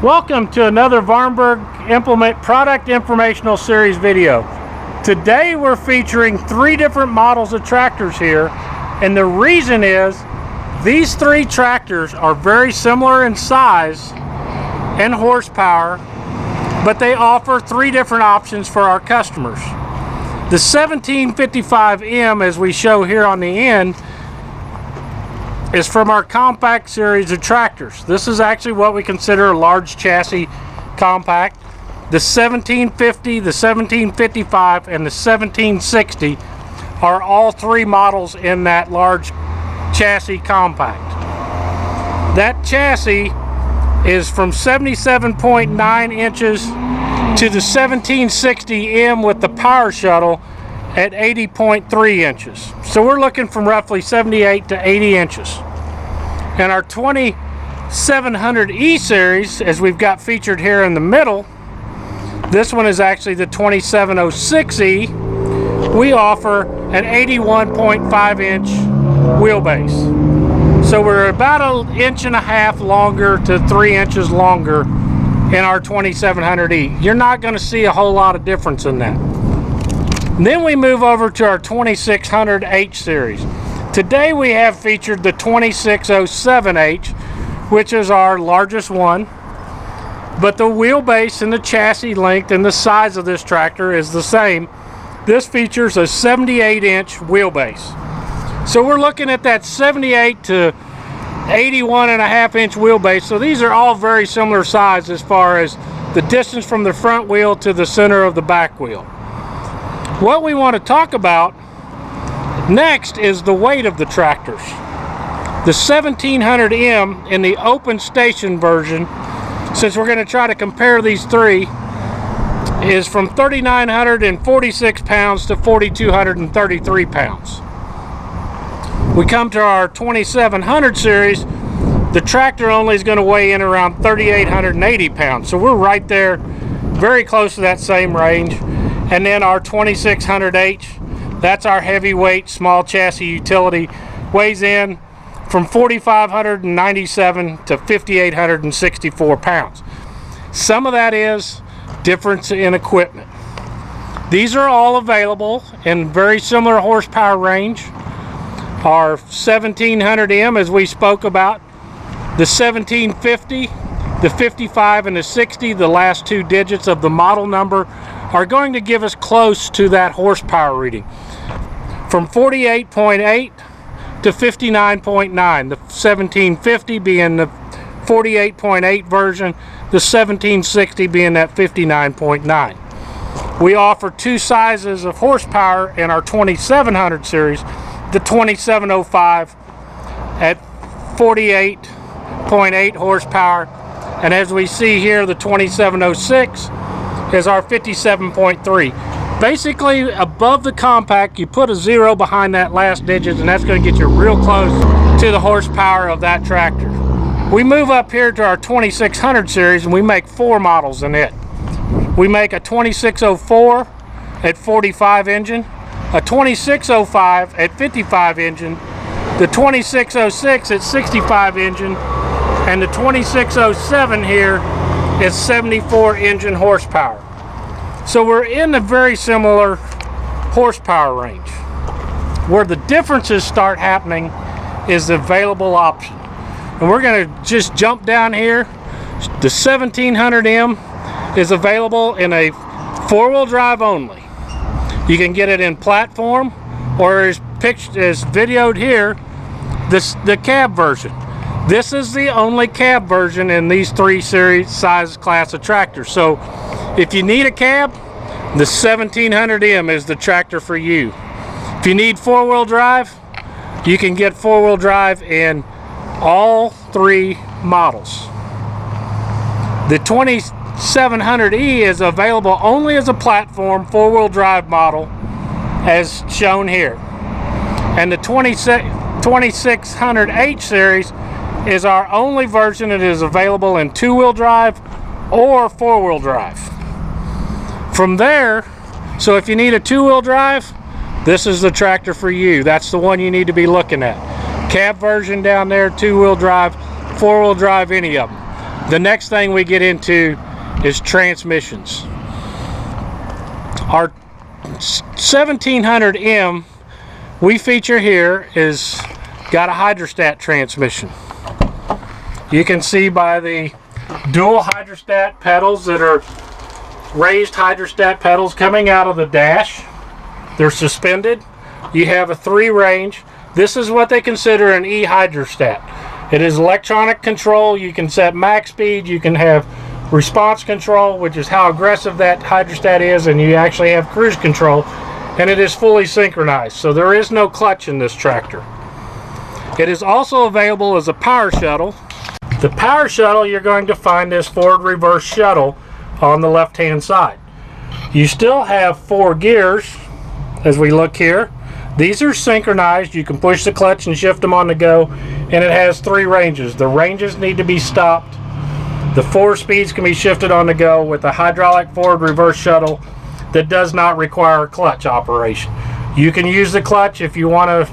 Welcome to another Vahrenberg Implement Product Informational Series video. Today we're featuring three different models of tractors here, and the reason is these three tractors are very similar in size and horsepower, but they offer three different options for our customers. The 1755M, as we show here on the end, is from our compact series of tractors. This is actually what we consider a large chassis compact. The 1750, the 1755, and the 1760 are all three models in that large chassis compact. That chassis is from 77.9 inches to the 1760M with the power shuttle at 80.3 inches. So we're looking from roughly 78 to 80 inches. And our 2700E series, as we've got featured here in the middle, this one is actually the 2706E. We offer an 81.5 inch wheelbase. So we're about an inch and a half longer to 3 inches longer in our 2700E. You're not going to see a whole lot of difference in that. Then we move over to our 2600H series. Today we have featured the 2607H, which is our largest one, but the wheelbase and the chassis length and the size of this tractor is the same. This features a 78-inch wheelbase. So we're looking at that 78 to 81.5-inch wheelbase. So these are all very similar size as far as the distance from the front wheel to the center of the back wheel. What we want to talk about next is the weight of the tractors. The 1700M in the open station version, since we're going to try to compare these three, is from 3,946 pounds to 4,233 pounds. We come to our 2700 series, the tractor only is going to weigh in around 3,880 pounds. So we're right there, very close to that same range. And then our 2600H, that's our heavyweight small chassis utility, weighs in from 4,597 to 5,864 pounds. Some of that is difference in equipment. These are all available in very similar horsepower range. Our 1700M, as we spoke about, the 1750, the 55, and the 60, the last two digits of the model number, are going to give us close to that horsepower reading. From 48.8 to 59.9, the 1750 being the 48.8 version, the 1760 being that 59.9. We offer two sizes of horsepower in our 2700 series, the 2705 at 48.8 horsepower, and as we see here, the 2706 is our 57.3. Basically, above the compact, you put a 0 behind that last digit, and that's going to get you real close to the horsepower of that tractor. We move up here to our 2600 series, and we make four models in it. We make a 2604 at 45 engine, a 2605 at 55 engine, the 2606 at 65 engine, and the 2607 here is 74 engine horsepower. So we're in a very similar horsepower range. Where the differences start happening is the available option. And we're going to just jump down here. The 1700M is available in a four-wheel drive only. You can get it in platform, or as videoed here, the cab version. This is the only cab version in these three series size class of tractors. So if you need a cab, the 1700M is the tractor for you. If you need four-wheel drive, you can get four-wheel drive in all three models. The 2700E is available only as a platform four-wheel drive model, as shown here. And the 2600H series is our only version that is available in two-wheel drive or four-wheel drive. From there, so if you need a two-wheel drive, this is the tractor for you. That's the one you need to be looking at. Cab version down there, two-wheel drive, four-wheel drive, any of them. The next thing we get into is transmissions. Our 1700M we feature here is got a hydrostat transmission. You can see by the dual hydrostat pedals that are raised hydrostat pedals coming out of the dash. They're suspended. You have a 3 range. This is what they consider an e-hydrostat. It is electronic control. You can set max speed. You can have response control, which is how aggressive that hydrostat is, and you actually have cruise control, and it is fully synchronized. So there is no clutch in this tractor. It is also available as a power shuttle. The power shuttle, you're going to find this forward reverse shuttle on the left hand side. You still have 4 gears as we look here. These are synchronized. You can push the clutch and shift them on the go, and it has 3 ranges. The ranges need to be stopped. The 4 speeds can be shifted on the go with a hydraulic forward reverse shuttle that does not require a clutch operation. You can use the clutch if you want to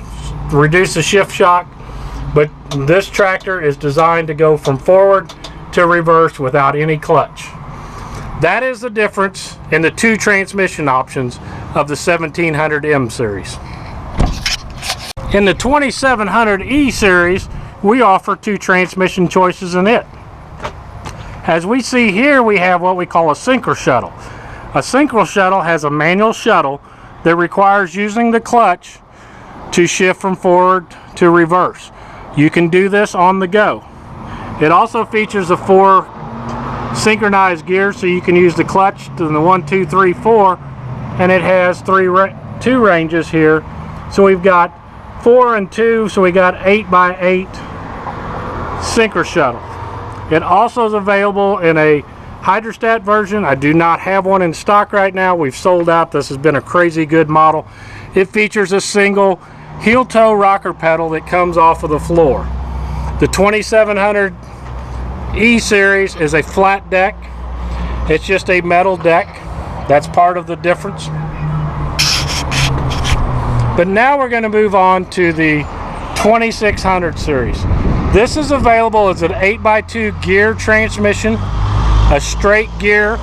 reduce the shift shock, but this tractor is designed to go from forward to reverse without any clutch. That is the difference in the 2 transmission options of the 1700M series. In the 2700E series, we offer 2 transmission choices in it. As we see here, we have what we call a synchro shuttle. A synchro shuttle has a manual shuttle that requires using the clutch to shift from forward to reverse. You can do this on the go. It also features the 4 synchronized gears, so you can use the clutch to the 1, 2, 3, 4, and it has 2 ranges here. So we've got 4 and 2, so we got 8x8 synchro shuttle. It also is available in a hydrostat version. I do not have one in stock right now. We've sold out. This has been a crazy good model. It features a single heel toe rocker pedal that comes off of the floor. The 2700E series is a flat deck. It's just a metal deck. That's part of the difference. But now we're going to move on to the 2600 series. This is available as an 8x2 gear transmission, a straight gear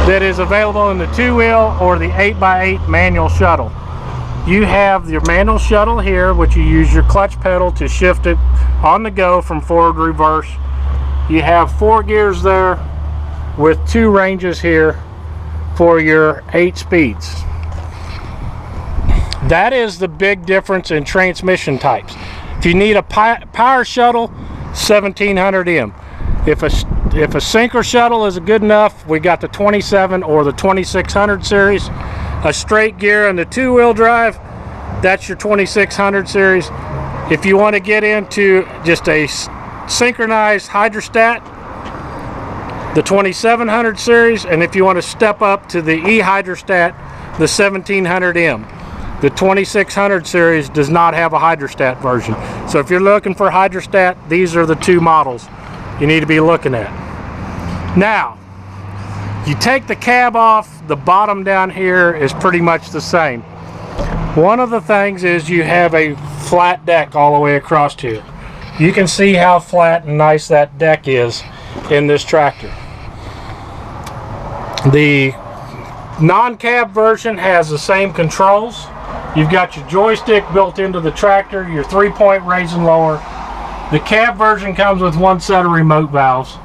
that is available in the 2-wheel or the 8x8 manual shuttle. You have your manual shuttle here, which you use your clutch pedal to shift it on the go from forward to reverse. You have 4 gears there with 2 ranges here for your 8 speeds. That is the big difference in transmission types. If you need a power shuttle, 1700M. If a synchro shuttle is good enough, we got the 27 or the 2600 series. A straight gear and the 2-wheel drive, that's your 2600 series. If you want to get into just a synchronized hydrostat, the 2700 series, and if you want to step up to the e-hydrostat, the 1700M. The 2600 series does not have a hydrostat version. So if you're looking for hydrostat, these are the 2 models you need to be looking at. Now, you take the cab off, the bottom down here is pretty much the same. One of the things is you have a flat deck all the way across here. You can see how flat and nice that deck is in this tractor. The non-cab version has the same controls. You've got your joystick built into the tractor, your 3-point raise and lower. The cab version comes with 1 set of remote valves.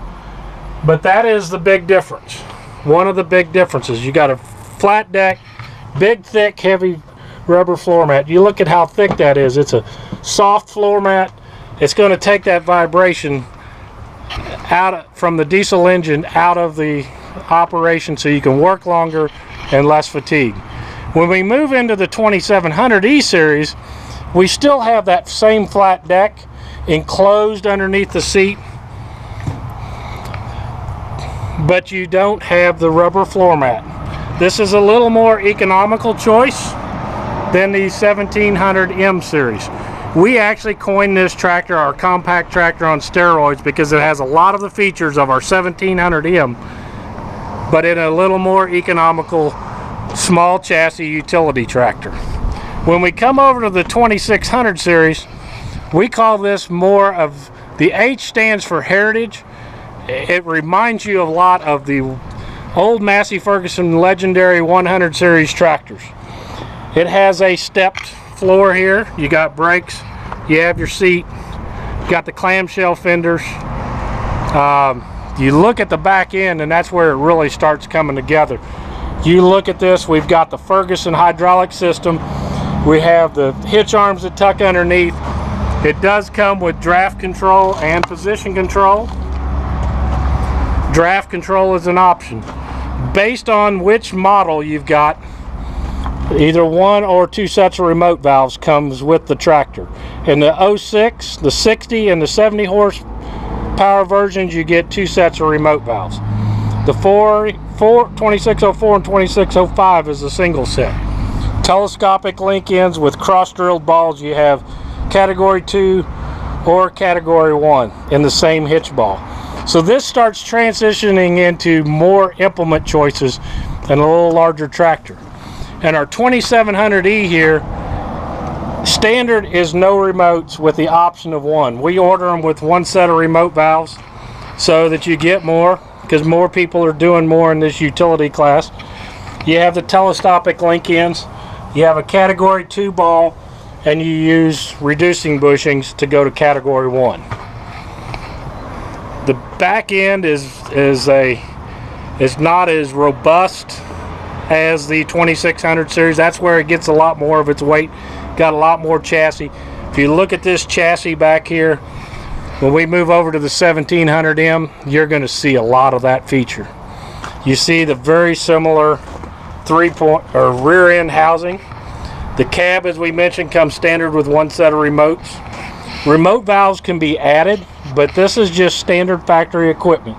But that is the big difference. One of the big differences. You got a flat deck, big, thick, heavy rubber floor mat. You look at how thick that is. It's a soft floor mat. It's going to take that vibration from the diesel engine out of the operation so you can work longer and less fatigue. When we move into the 2700E series, we still have that same flat deck enclosed underneath the seat, but you don't have the rubber floor mat. This is a little more economical choice than the 1700M series. We actually coined this tractor our compact tractor on steroids because it has a lot of the features of our 1700M, but in a little more economical small chassis utility tractor. When we come over to the 2600 series, we call this more of The H stands for heritage. It reminds you a lot of the old Massey Ferguson legendary 100 series tractors. It has a stepped floor here. You got brakes, you have your seat, you got the clamshell fenders. You look at the back end, and that's where it really starts coming together. You look at this, we've got the Ferguson hydraulic system. We have the hitch arms that tuck underneath. It does come with draft control and position control. Draft control is an option. Based on which model you've got, either one or two sets of remote valves comes with the tractor. In the 06, the 60, and the 70 horsepower versions, you get two sets of remote valves. The 2604 and 2605 is a single set. Telescopic link ends with cross-drilled balls. You have Category 2 or Category 1 in the same hitch ball. So this starts transitioning into more implement choices and a little larger tractor. And our 2700E here, standard is no remotes with the option of one. We order them with one set of remote valves so that you get more, because more people are doing more in this utility class. You have the telescopic link ends, you have a Category 2 ball, and you use reducing bushings to go to Category 1. The back end is not as robust as the 2600 series. That's where it gets a lot more of its weight. Got a lot more chassis. If you look at this chassis back here, when we move over to the 1700M, you're going to see a lot of that feature. You see the very similar rear end housing. The cab, as we mentioned, comes standard with one set of remotes. Remote valves can be added, but this is just standard factory equipment.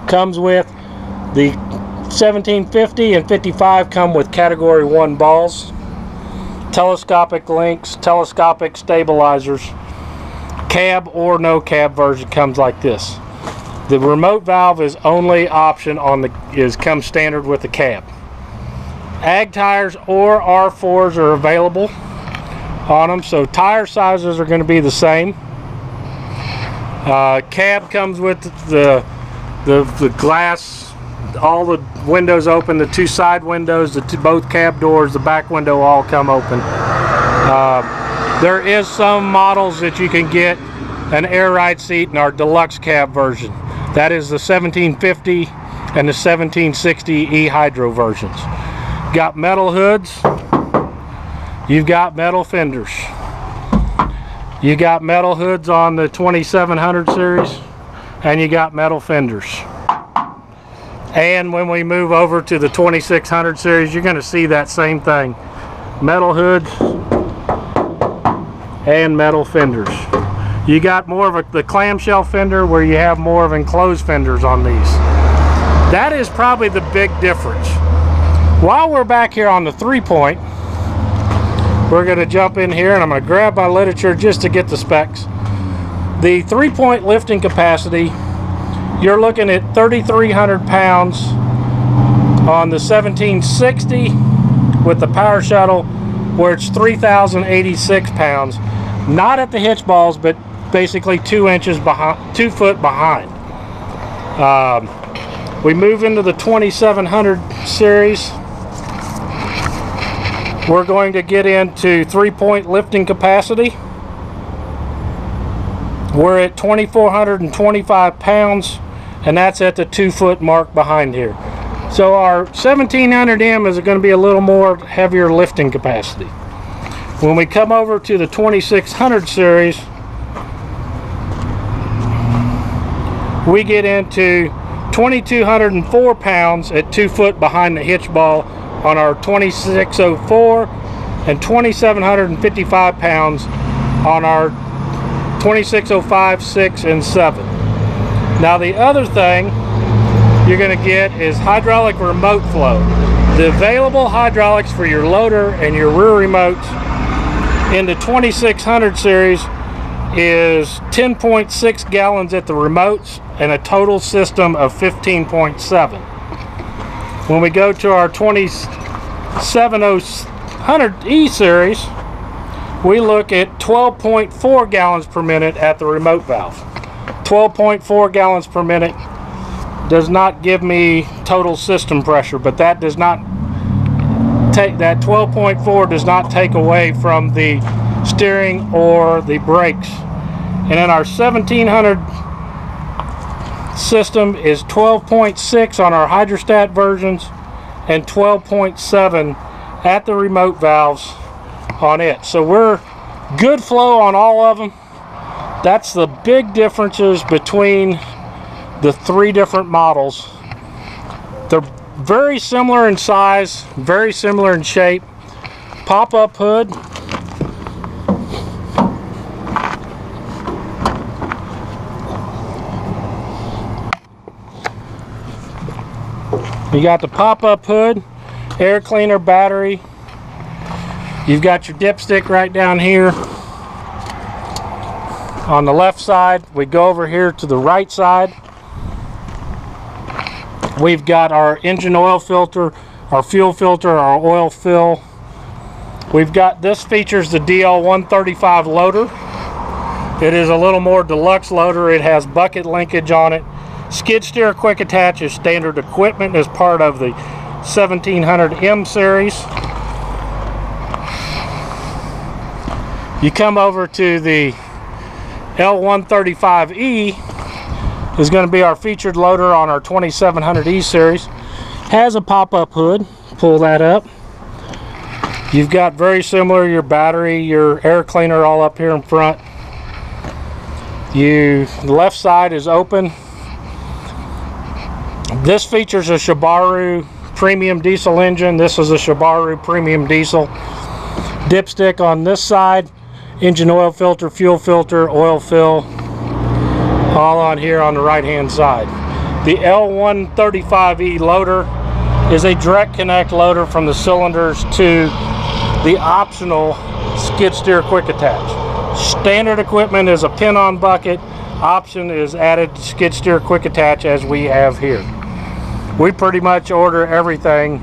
Comes with the 1750 and 55 come with Category 1 balls, telescopic links, telescopic stabilizers. Cab or no cab version comes like this. The remote valve is only option on comes standard with the cab. Ag tires or R4s are available on them, so tire sizes are going to be the same. Cab comes with the glass, all the windows open, the two side windows, both cab doors, the back window all come open. There is some models that you can get an air ride seat in our deluxe cab version. That is the 1750 and the 1760 E-Hydro versions. Got metal hoods, you've got metal fenders. You got metal hoods on the 2700 series, and you got metal fenders. And when we move over to the 2600 series, you're going to see that same thing. Metal hoods and metal fenders. You got more of the clamshell fender where you have more of enclosed fenders on these. That is probably the big difference. While we're back here on the 3-point, we're going to jump in here and I'm going to grab my literature just to get the specs. The 3-point lifting capacity, you're looking at 3,300 pounds on the 1760 with the power shuttle, where it's 3,086 pounds. Not at the hitch balls, but basically 2 foot behind. We move into the 2700 series. We're going to get into 3-point lifting capacity. We're at 2,425 pounds, and that's at the 2 foot mark behind here. So our 1700M is going to be a little more heavier lifting capacity. When we come over to the 2600 series, we get into 2,204 pounds at 2 foot behind the hitch ball on our 2604, and 2,755 pounds on our 2605, 6, and 7. Now the other thing you're going to get is hydraulic remote flow. The available hydraulics for your loader and your rear remotes in the 2600 series is 10.6 gallons at the remotes and a total system of 15.7. When we go to our 2700E series, we look at 12.4 gallons per minute at the remote valve. 12.4 gallons per minute. Does not give me total system pressure, but that does not take, that 12.4 does not take away from the steering or the brakes. And in our 1700 system is 12.6 on our hydrostat versions and 12.7 at the remote valves on it. So we're good flow on all of them. That's the big differences between the three different models. They're very similar in size, very similar in shape. Pop-up hood. You got the pop-up hood, air cleaner, battery. You've got your dipstick right down here on the left side. We go over here to the right side. We've got our engine oil filter, our fuel filter, our oil fill. We've got, this features the DL135 loader. It is a little more deluxe loader. It has bucket linkage on it. Skid steer quick attach is standard equipment as part of the 1700M series. You come over to the L135E, is going to be our featured loader on our 2700E series. Has a pop-up hood. Pull that up. You've got very similar, your battery, your air cleaner all up here in front. The left side is open. This features a Subaru premium diesel engine. This is a Subaru premium diesel. Dipstick on this side. Engine oil filter, fuel filter, oil fill, all on here on the right hand side. The L135E loader is a direct connect loader from the cylinders to the optional skid steer quick attach. Standard equipment is a pin on bucket. Option is added skid steer quick attach as we have here. We pretty much order everything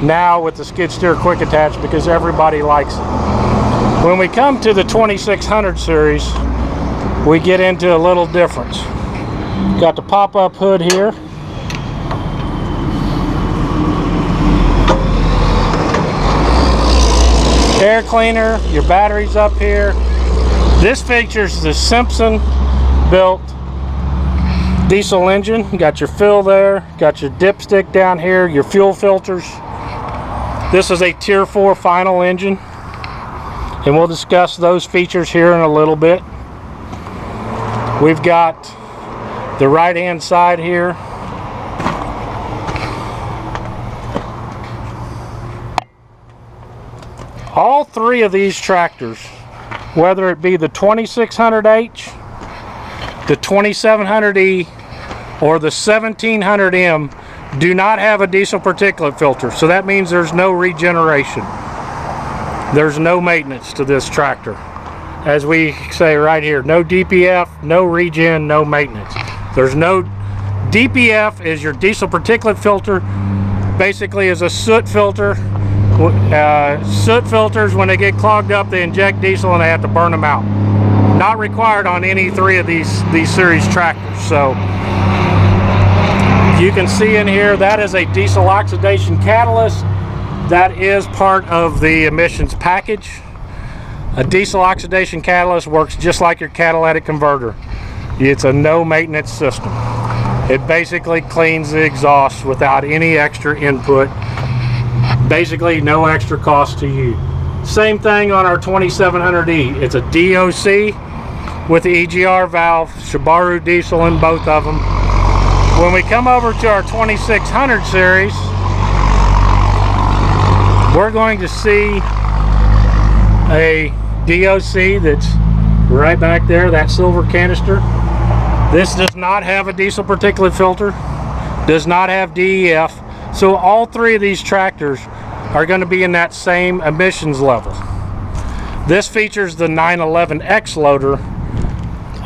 now with the skid steer quick attach because everybody likes it. When we come to the 2600 series, we get into a little difference. Got the pop-up hood here. Air cleaner, your batteries up here. This features the Simpson built diesel engine. You got your fill there, got your dipstick down here, your fuel filters. This is a Tier 4 final engine, and we'll discuss those features here in a little bit. We've got the right hand side here. All three of these tractors, whether it be the 2600H, the 2700E, or the 1700M, do not have a diesel particulate filter. So that means there's no regeneration. There's no maintenance to this tractor. As we say right here, no DPF, no regen, no maintenance. There's no DPF is your diesel particulate filter. Basically is a soot filter. Soot filters, when they get clogged up, they inject diesel and they have to burn them out. Not required on any three of these series tractors. So you can see in here that is a diesel oxidation catalyst. That is part of the emissions package. A diesel oxidation catalyst works just like your catalytic converter. It's a no maintenance system. It basically cleans the exhaust without any extra input. Basically no extra cost to you. Same thing on our 2700E. It's a DOC with the EGR valve, Subaru diesel in both of them. When we come over to our 2600 series, we're going to see a DOC that's right back there, that silver canister. This does not have a diesel particulate filter, does not have DEF. So all three of these tractors are going to be in that same emissions level. This features the 911X loader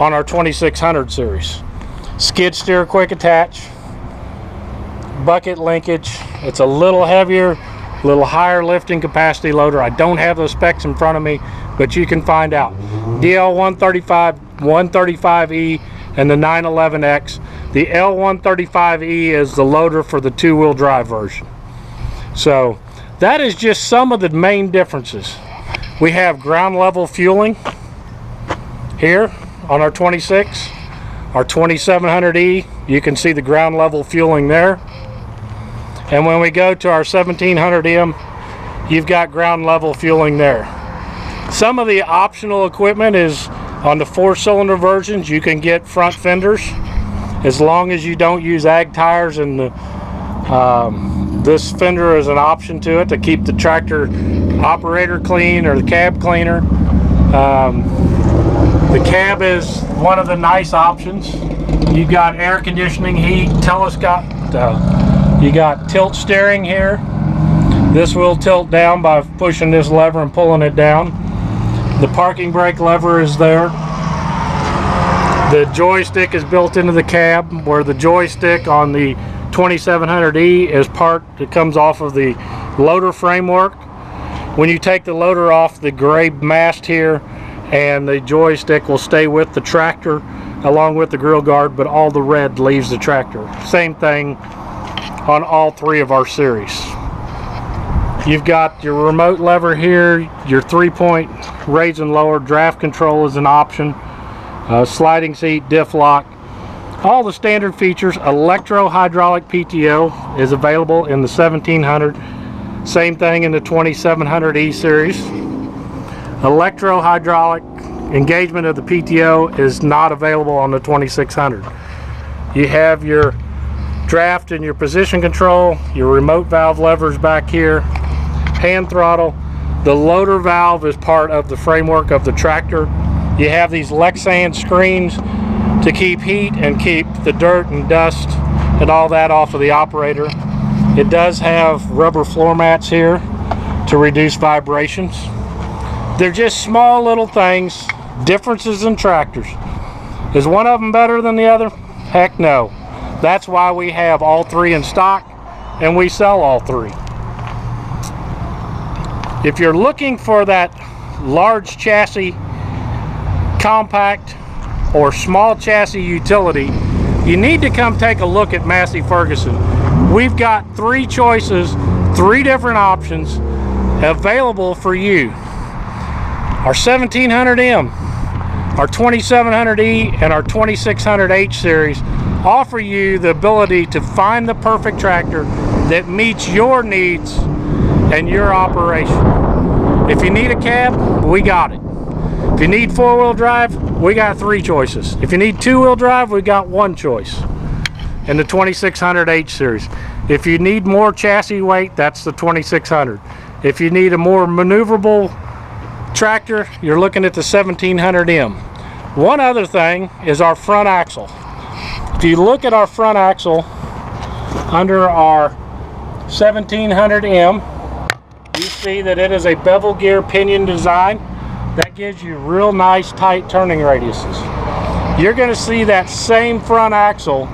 on our 2600 series. Skid steer quick attach, bucket linkage. It's a little heavier, a little higher lifting capacity loader. I don't have those specs in front of me, but you can find out. DL135, 135E and the 911X. The L135E is the loader for the two-wheel drive version. So that is just some of the main differences. We have ground level fueling here on our 26. Our 2700E, you can see the ground level fueling there. And when we go to our 1700M, you've got ground level fueling there. Some of the optional equipment is on the 4-cylinder versions. You can get front fenders as long as you don't use ag tires, and this fender is an option to it to keep the tractor operator clean or the cab cleaner. The cab is one of the nice options. You got air conditioning, heat, you got tilt steering here. This will tilt down by pushing this lever and pulling it down. The parking brake lever is there. The joystick is built into the cab, where the joystick on the 2700E is part that comes off of the loader framework. When you take the loader off, the gray mast here and the joystick will stay with the tractor along with the grill guard, but all the red leaves the tractor. Same thing on all three of our series. You've got your remote lever here, your 3-point raise and lower, draft control is an option, sliding seat, diff lock, all the standard features. Electro hydraulic PTO is available in the 1700. Same thing in the 2700E series. Electro hydraulic engagement of the PTO is not available on the 2600. You have your draft and your position control, your remote valve levers back here, hand throttle. The loader valve is part of the framework of the tractor. You have these Lexan screens to keep heat and keep the dirt and dust and all that off of the operator. It does have rubber floor mats here to reduce vibrations. They're just small little things, differences in tractors. Is one of them better than the other? Heck no. That's why we have all three in stock and we sell all three. If you're looking for that large chassis, compact, or small chassis utility, you need to come take a look at Massey Ferguson. We've got three choices, three different options available for you. Our 1700M, our 2700E, and our 2600H series offer you the ability to find the perfect tractor that meets your needs and your operation. If you need a cab, we got it. If you need 4-wheel drive, we got three choices. If you need 2-wheel drive, we got one choice in the 2600H series. If you need more chassis weight, that's the 2600. If you need a more maneuverable tractor, you're looking at the 1700M. One other thing is our front axle. If you look at our front axle under our 1700M, you see that it is a bevel gear pinion design. That gives you real nice tight turning radiuses. You're going to see that same front axle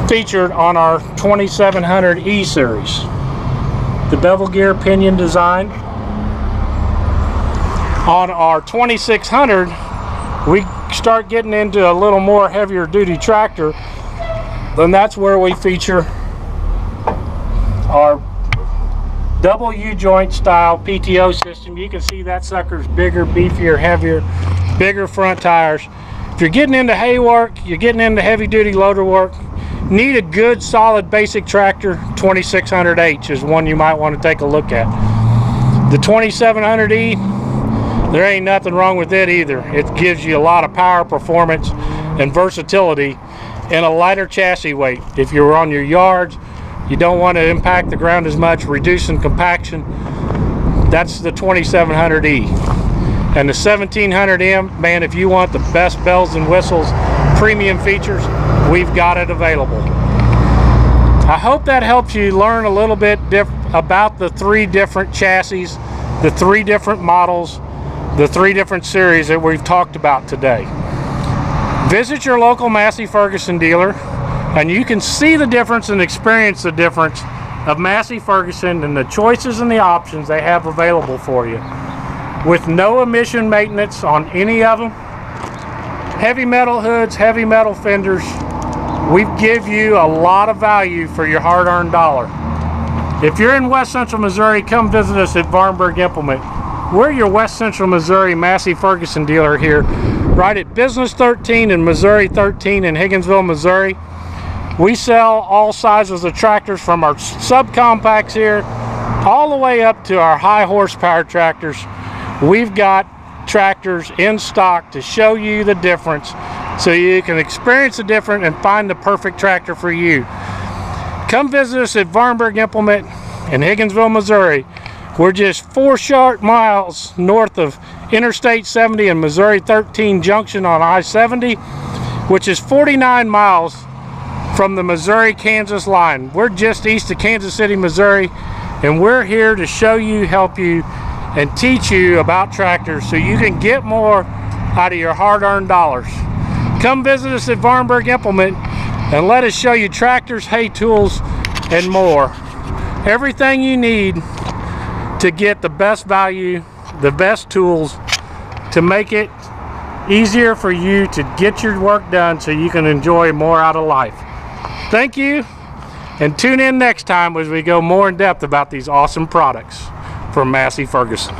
featured on our 2700E series. The bevel gear pinion design. On our 2600, we start getting into a little more heavier duty tractor, then that's where we feature our double U-joint style PTO system. You can see that sucker's bigger, beefier, heavier, bigger front tires. If you're getting into hay work, you're getting into heavy duty loader work, need a good solid basic tractor, 2600H is one you might want to take a look at. The 2700E, there ain't nothing wrong with it either. It gives you a lot of power, performance, and versatility in a lighter chassis weight. If you're on your yards, you don't want to impact the ground as much, reducing compaction, that's the 2700E. And the 1700M, man, if you want the best bells and whistles, premium features, we've got it available. I hope that helps you learn a little bit about the three different chassis, the three different models, the three different series that we've talked about today. Visit your local Massey Ferguson dealer and you can see the difference and experience the difference of Massey Ferguson and the choices and the options they have available for you. With no emission maintenance on any of them heavy metal hoods, heavy metal fenders. We give you a lot of value for your hard-earned dollar. If you're in West Central Missouri, come visit us at Vahrenberg Implement. We're your West Central Missouri Massey Ferguson dealer here, right at Business 13 and Missouri 13 in Higginsville, Missouri. We sell all sizes of tractors, from our subcompacts here all the way up to our high horsepower tractors. We've got tractors in stock to show you the difference, so you can experience the difference and find the perfect tractor for you. Come visit us at Vahrenberg Implement in Higginsville, Missouri. We're just 4 short miles north of Interstate 70 and Missouri 13 junction on I-70, which is 49 miles from the Missouri-Kansas line. We're just east of Kansas City, Missouri, and we're here to show you, help you, and teach you about tractors so you can get more out of your hard-earned dollars. Come visit us at Vahrenberg Implement and let us show you tractors, hay tools, and more. Everything you need to get the best value, the best tools, to make it easier for you to get your work done so you can enjoy more out of life. Thank you, and tune in next time as we go more in depth about these awesome products from Massey Ferguson.